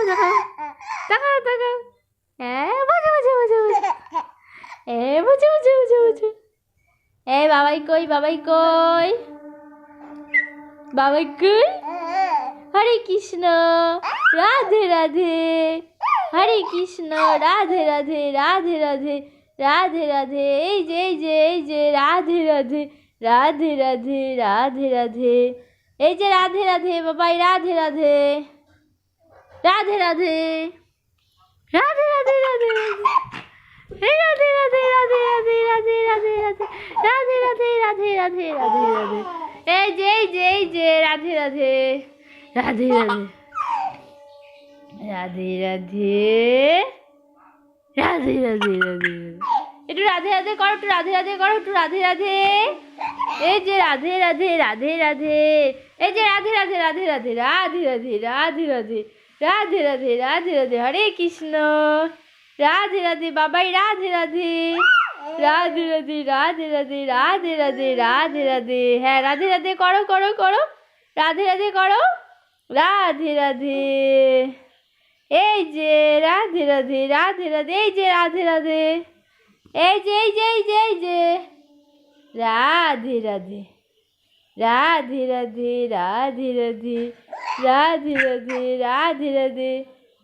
দেখাও দেখাও দেখাও হ্যাঁ বোঝো বোঝো বোঝো বোঝো বোঝো বোঝো বোঝো বোঝো বাবাই কই বাবাই কই বাবাই কই হরে কৃষ্ণ রাধে রাধে হরে কৃষ্ণ রাধে রাধে রাধে রাধে রাধে রাধে এই যে রাধে রাধে রাধে রাধে রাধে রাধে এই যে রাধে রাধে বাবাই রাধে রাধে রাধে রাধে রাধে রাধে রাধে রাধে রাধে রাধে রাধে রাধে রাধে রাধে রাধে রাধে রাধে রাধে রাধে এই যে রাধে রাধে রাধে রাধে রাধে রাধে রাধে রাধে রাধে একটু রাধে রাধে করো একটু রাধে রাধে করো একটু রাধে রাধে এই যে রাধে রাধে রাধে রাধে এই যে রাধে রাধে রাধে রাধে রাধে রাধে রাধে রাধে রাধে রাধে রাধে রাধে হরে কৃষ্ণ রাধে রাধে বাবাই রাধে রাধে রাধে রাধে রাধে রাধে রাধে রাধে রাধে রাধে হ্যাঁ রাধে রাধে করো করো করো রাধে রাধে করো রাধে রাধে এই যে রাধে রাধে রাধে রাধে এই যে রাধে রাধে এই যে এই যে এই যে এই যে রাধে রাধে রাধে রাধে রাধে রাধে রাধে রাধে রাধে রাধে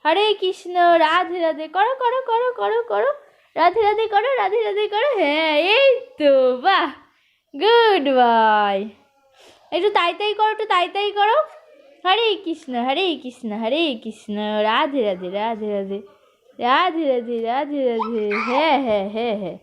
হরে কৃষ্ণ রাধে রাধে করো করো করো করো করো রাধে রাধে করো রাধে রাধে করো হ্যাঁ এই তো বাহ গুড বয় একটু তাই তাই করো একটু তাই তাই করো হরে কৃষ্ণ হরে কৃষ্ণ হরে কৃষ্ণ রাধে রাধে রাধে রাধে রাধে রাধে রাধে রাধে হ্যাঁ হ্যাঁ হ্যাঁ হ্যাঁ